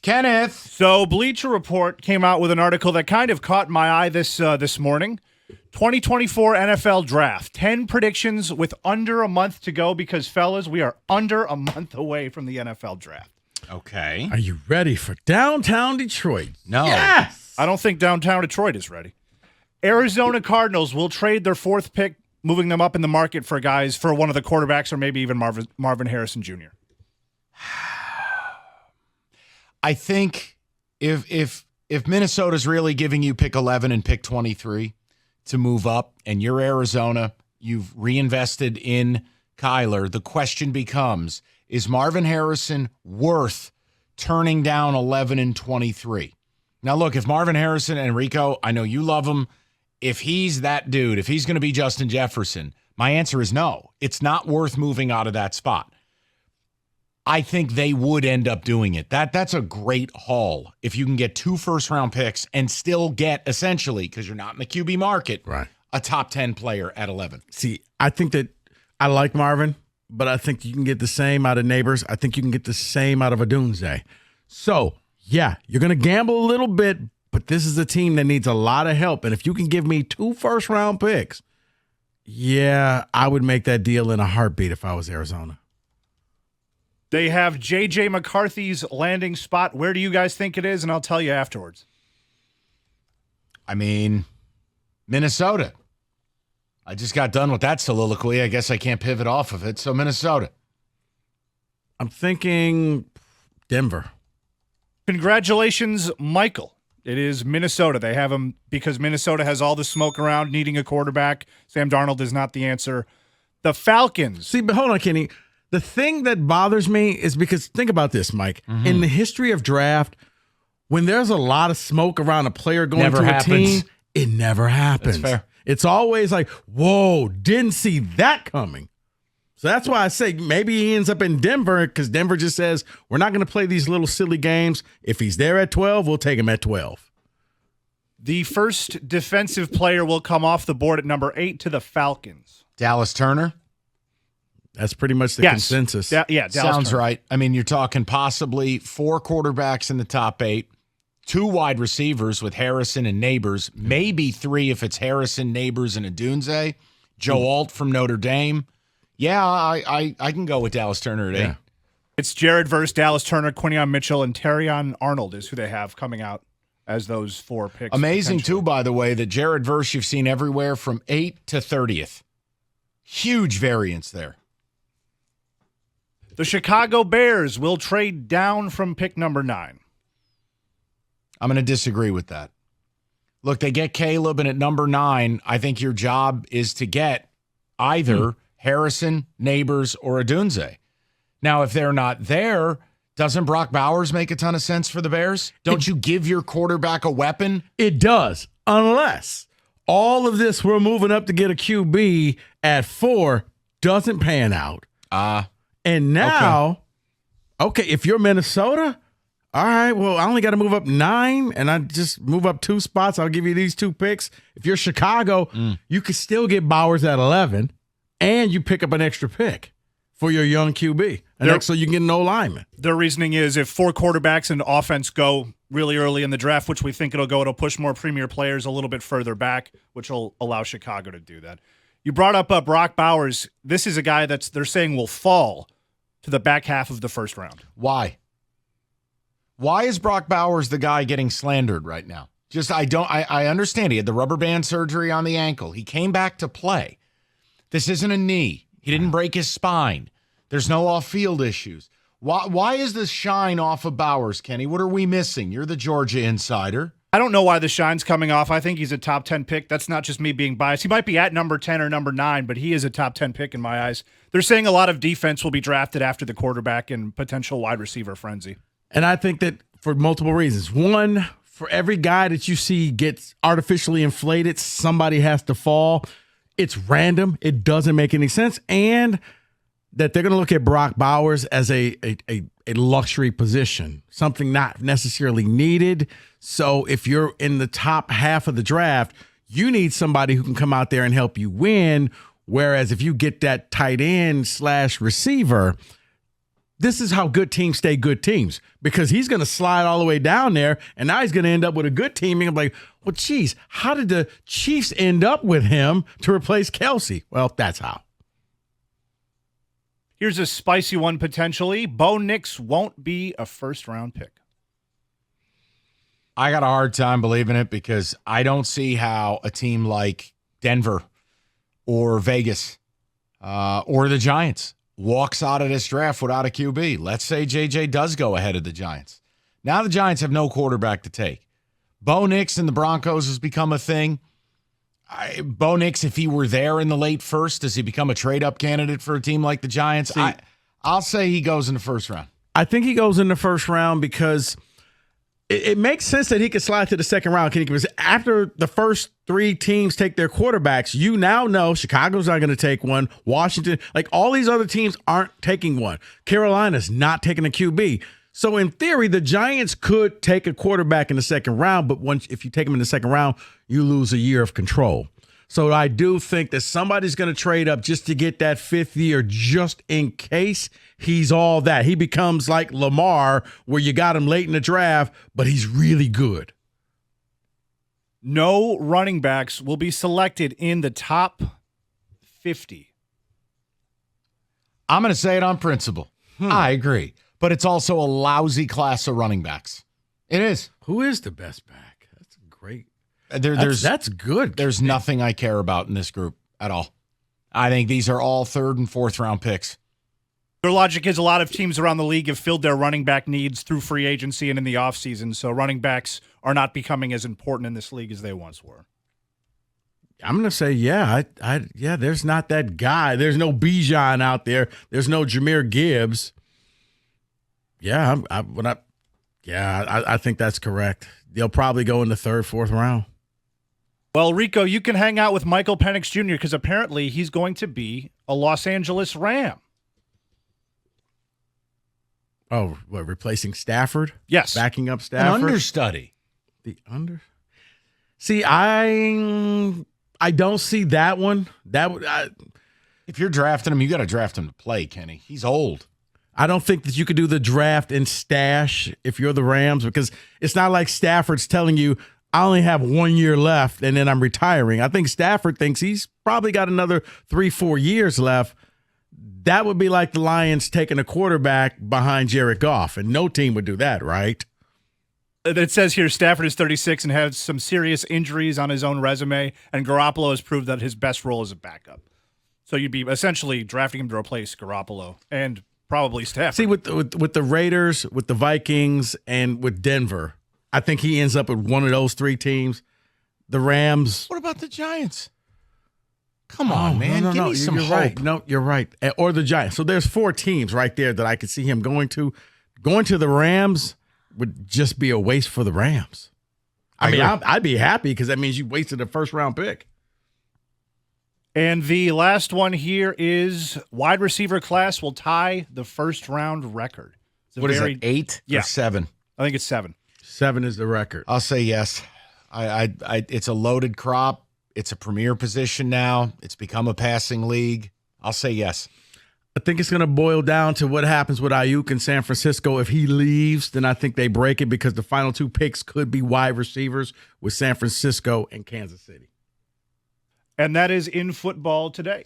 Kenneth. So Bleacher Report came out with an article that kind of caught my eye this morning. 2024 NFL Draft. 10 predictions with under a month to go because, fellas, we are under a month away from the NFL Draft. Okay. Are you ready for downtown Detroit? No. Yes! I don't think downtown Detroit is ready. Arizona Cardinals will trade their 4th pick, moving them up in the market for one of the quarterbacks or maybe even Marvin Harrison Jr. I think if Minnesota's really giving you pick 11 and pick 23 to move up, and you're Arizona, you've reinvested in Kyler, the question becomes, is Marvin Harrison worth turning down 11 and 23? Now, look, if Marvin Harrison and Rico, I know you love him, if he's that dude, if he's going to be Justin Jefferson, my answer is no. It's not worth moving out of that spot. I think they would end up doing it. That's a great haul if you can get 2 first-round picks and still get, essentially, because you're not in the QB market, right, a top 10 player at 11. See, I think that I like Marvin, but I think you can get the same out of Neighbors. I think you can get the same out of Odunze. So, yeah, you're going to gamble a little bit, but this is a team that needs a lot of help. And if you can give me 2 first-round picks, yeah, I would make that deal in a heartbeat if I was Arizona. They have J.J. McCarthy's landing spot. Where do you guys think it is? And I'll tell you afterwards. I mean, Minnesota. I just got done with that soliloquy. I guess I can't pivot off of it. So Minnesota. I'm thinking Denver. Congratulations, Michael. It is Minnesota. They have him because Minnesota has all the smoke around needing a quarterback. Sam Darnold is not the answer. The Falcons. See, but hold on, Kenny. The thing that bothers me is because, think about this, Mike. Mm-hmm. In the history of draft, when there's a lot of smoke around a player going to a team, it never happens. That's fair. It's always like, whoa, didn't see that coming. So that's why I say maybe he ends up in Denver because Denver just says, we're not going to play these little silly games. If he's there at 12, we'll take him at 12. The first defensive player will come off the board at number 8 to the Falcons. Dallas Turner. That's pretty much the consensus. Dallas Sounds Turner. right. I mean, you're talking possibly 4 quarterbacks in the top 8, 2 wide receivers with Harrison and Neighbors, maybe 3 if it's Harrison, Neighbors, and Odunze. Joe Alt from Notre Dame. Yeah, I can go with Dallas Turner at 8. It's Jared Verse, Dallas Turner, Quinion Mitchell, and Terrion Arnold is who they have coming out as those 4 picks. Amazing, too, by the way, that Jared Verse you've seen everywhere from 8 to 30th. Huge variance there. The Chicago Bears will trade down from pick number 9. I'm going to disagree with that. Look, they get Caleb, and at number 9, I think your job is to get either Harrison, Neighbors, or Odunze. Now, if they're not there, doesn't Brock Bowers make a ton of sense for the Bears? Don't you give your quarterback a weapon? It does, unless all of this we're moving up to get a QB at 4 doesn't pan out. And now, okay, if you're Minnesota, all right, well, I only got to move up 9, and I just move up 2 spots. I'll give you these 2 picks. If you're Chicago, you could still get Bowers at 11, and you pick up an extra pick for your young QB. And so you can get no lineman. Their reasoning is if 4 quarterbacks and offense go really early in the draft, which we think it'll push more premier players a little bit further back, which will allow Chicago to do that. You brought up Brock Bowers. This is a guy they're saying will fall to the back half of the first round. Why? Why is Brock Bowers the guy getting slandered right now? I understand he had the rubber band surgery on the ankle. He came back to play. This isn't a knee. He didn't break his spine. There's no off-field issues. Why is the shine off of Bowers, Kenny? What are we missing? You're the Georgia insider. I don't know why the shine's coming off. I think he's a top 10 pick. That's not just me being biased. He might be at number 10 or number 9, but he is a top 10 pick in my eyes. They're saying a lot of defense will be drafted after the quarterback and potential wide receiver frenzy. And I think that for multiple reasons. One, for every guy that you see gets artificially inflated, somebody has to fall. It's random. It doesn't make any sense. And that they're going to look at Brock Bowers as a luxury position, something not necessarily needed. So if you're in the top half of the draft, you need somebody who can come out there and help you win. Whereas if you get that tight end / receiver, this is how good teams stay good teams, because he's going to slide all the way down there, and now he's going to end up with a good team. And I'm like, well, geez, how did the Chiefs end up with him to replace Kelsey? Well, that's how. Here's a spicy one potentially. Bo Nix won't be a first-round pick. I got a hard time believing it because I don't see how a team like Denver or Vegas or the Giants walks out of this draft without a QB. Let's say JJ does go ahead of the Giants. Now the Giants have no quarterback to take. Bo Nix and the Broncos has become a thing. Bo Nix, if he were there in the late first, does he become a trade-up candidate for a team like the Giants? I'll say he goes in the first round. I think he goes in the first round because it makes sense that he could slide to the second round. Because after the first three teams take their quarterbacks, you now know Chicago's not going to take one. Washington, like all these other teams aren't taking one. Carolina's not taking a QB. So in theory, the Giants could take a quarterback in the second round, but if you take him in the second round, you lose a year of control. So I do think that somebody's going to trade up just to get that fifth year, just in case he's all that. He becomes like Lamar, where you got him late in the draft, but he's really good. No running backs will be selected in the top 50. I'm going to say it on principle. I agree. But it's also a lousy class of running backs. It is. Who is the best back? That's great. That's good. There's nothing I care about in this group at all. I think these are all third and fourth round picks. Their logic is a lot of teams around the league have filled their running back needs through free agency and in the offseason, so running backs are not becoming as important in this league as they once were. I'm going to say, yeah, there's not that guy. There's no Bijan out there. There's no Jahmyr Gibbs. Yeah, I think that's correct. They'll probably go in the third, fourth round. Well, Rico, you can hang out with Michael Penix Jr. because apparently he's going to be a Los Angeles Ram. Oh, what, replacing Stafford? Yes. Backing up Stafford? An understudy. See, I don't see that one. If you're drafting him, you got to draft him to play, Kenny. He's old. I don't think that you could do the draft and stash if you're the Rams, because it's not like Stafford's telling you, I only have 1 year left and then I'm retiring. I think Stafford thinks he's probably got another 3-4 years left. That would be like the Lions taking a quarterback behind Jared Goff, and no team would do that, right? It says here Stafford is 36 and has some serious injuries on his own resume, and Garoppolo has proved that his best role is a backup. So you'd be essentially drafting him to replace Garoppolo and probably Stafford. See, with the Raiders, with the Vikings, and with Denver, I think he ends up with one of those three teams. The Rams. What about the Giants? Come on, man. No, Give me some you're hope. right. No, you're right. Or the Giants. So there's four teams right there that I could see him going to. Going to the Rams would just be a waste for the Rams. I mean, I'd be happy because that means you wasted a first-round pick. And the last one here is wide receiver class will tie the first-round record. What is it, 8 or 7? I think it's 7. 7 is the record. I'll say yes. It's a loaded crop. It's a premier position now. It's become a passing league. I'll say yes. I think it's going to boil down to what happens with Ayuk in San Francisco. If he leaves, then I think they break it because the final 2 picks could be wide receivers with San Francisco and Kansas City. And that is in football today.